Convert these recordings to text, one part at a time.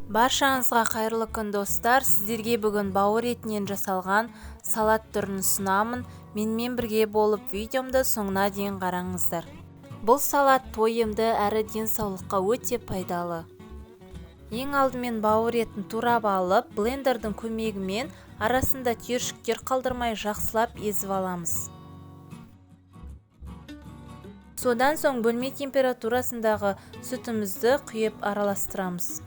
Баршаңызға қайырлы күн достар, сіздерге бүгін бауыр етінен жасалған салат түрін ұсынамын. Менімен бірге болып видеомды соңына дейін қараңыздар. Бұл салат тойымды әрі денсаулыққа өте пайдалы. Ең алдымен бауыр етін турап алып, блендердің көмегімен арасында түйіршіктер қалдырмай жақсылап езіп аламыз. Содан соң бөлме температурасындағы сүтімізді құйып араластырамыз.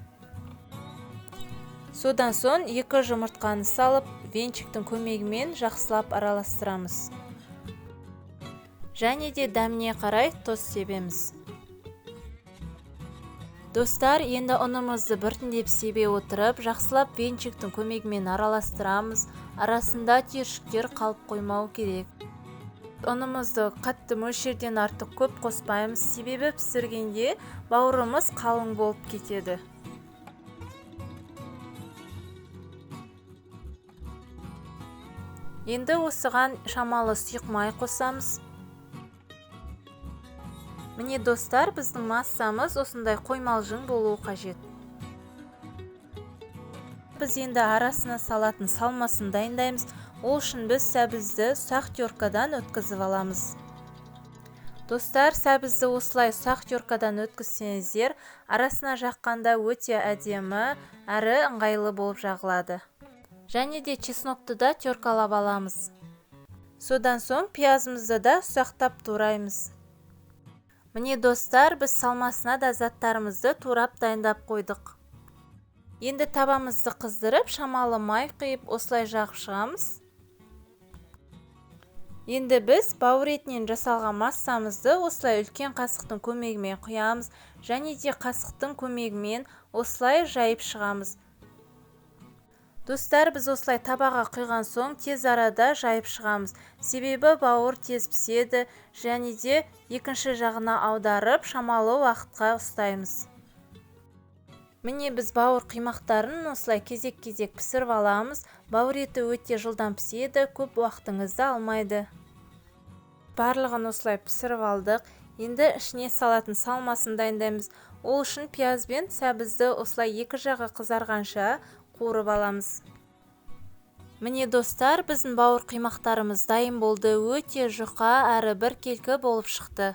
Содан соң 2 жұмыртқаны салып, венчиктің көмегімен жақсылап араластырамыз. Және де дәміне қарай тұз себеміз. Достар, енді ұнымызды біртіндеп себе отырып, жақсылап венчиктің көмегімен араластырамыз. Арасында түйіршіктер қалып қоймау керек. Ұнымызды қатты мөлшерден артық көп қоспаймыз, себебі пісіргенде бауырымыз қалың болып кетеді. Енді осыған шамалы сұйық май қосамыз. Міне достар, біздің массамыз осындай қоймалжың болуы қажет. Біз енді арасына салатын салмасын дайындаймыз. Ол үшін біз сәбізді ұсақ теркадан өткізіп аламыз. Достар, сәбізді осылай ұсақ теркадан өткізсеңіздер, арасына жаққанда өте әдемі әрі ыңғайлы болып жағылады. Және де чеснокты да теркалап аламыз. Содан соң пиязымызды да ұсақтап тураймыз. Міне достар, біз салмасына да заттарымызды турап дайындап қойдық. Енді табамызды қыздырып, шамалы май құйып, осылай жағып шығамыз. Енді біз бауыр етінен жасалған массамызды осылай үлкен қасықтың көмегімен құямыз, және де қасықтың көмегімен осылай жайып шығамыз. Достар, біз осылай табаға құйған соң тез арада жайып шығамыз. Себебі бауыр тез піседі, және де екінші жағына аударып шамалы уақытқа ұстаймыз. Міне біз бауыр қимақтарын осылай кезек-кезек пісіріп аламыз. Бауыр еті өте жылдам піседі, көп уақытыңызды алмайды. Барлығын осылай пісіріп алдық. Енді ішіне салатын салмасын дайындаймыз. Ол үшін пияз бен сәбізді осылай екі жағы қызарғанша қуырып аламыз. Міне достар, біздің бауыр қимақтарымыз дайын болды. Өте жұқа әрі біркелкі болып шықты.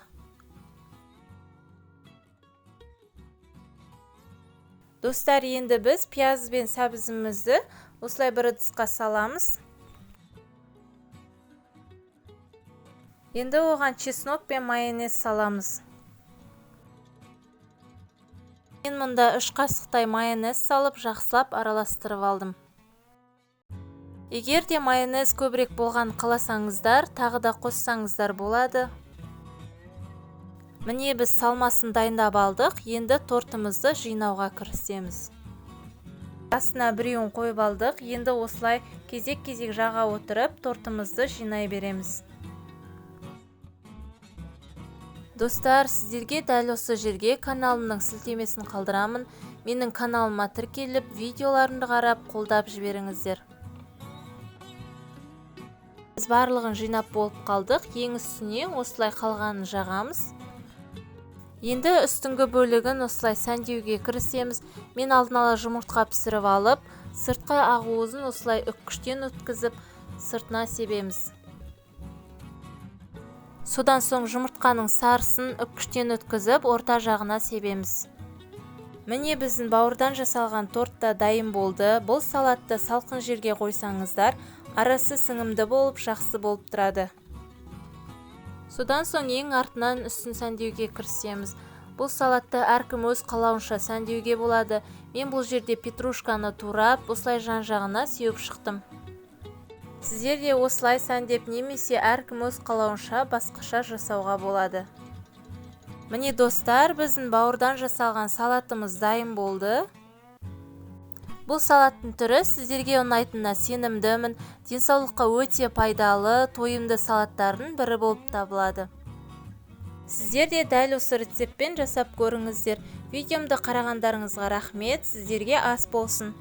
Достар, енді біз пияз бен сәбізімізді осылай бір ыдысқа саламыз. Енді оған чеснок пен майонез саламыз. Мен мұнда 3 қасықтай майонез салып, жақсылап араластырып алдым. Егер де майонез көбірек болған қаласаңыздар, тағы да қоссаңыздар болады. Міне біз салмасын дайындап алдық. Енді тортымызды жинауға кірісеміз. Астына біреуін қойып алдық. Енді осылай кезек-кезек жаға отырып, тортымызды жинай береміз. Достар, сіздерге дәл осы жерге каналымның сілтемесін қалдырамын. Менің каналыма тіркеліп, видеоларымды қарап, қолдап жіберіңіздер. Біз барлығын жинап болып қалдық. Ең үстіне осылай қалғанын жағамыз. Енді үстіңгі бөлігін осылай сәндеуге кірісеміз. Мен алдын ала жұмыртқа пісіріп алып, сыртқы ақуызын осылай үккіштен өткізіп, сыртына себеміз. Содан соң жұмыртқаның сарысын үккіштен өткізіп, орта жағына себеміз. Міне біздің бауырдан жасалған торт та дайын болды. Бұл салатты салқын жерге қойсаңыздар, арасы сіңімді болып, жақсы болып тұрады. Содан соң ең артынан үстін сәндеуге кірісеміз. Бұл салатты әркім өз қалауынша сәндеуге болады. Мен бұл жерде петрушканы турап, осылай жан-жағына сеуіп шықтым. Сіздер де осылай сәндеп немесе әркім өз қалауынша басқаша жасауға болады. Міне достар, біздің бауырдан жасалған салатымыз дайын болды. Бұл салаттың түрі сіздерге ұнайтынына сенімдімін. Денсаулыққа өте пайдалы, тойымды салаттардың бірі болып табылады. Сіздер де дәл осы рецептпен жасап көріңіздер. Видеомды қарағандарыңызға рахмет. Сіздерге ас болсын.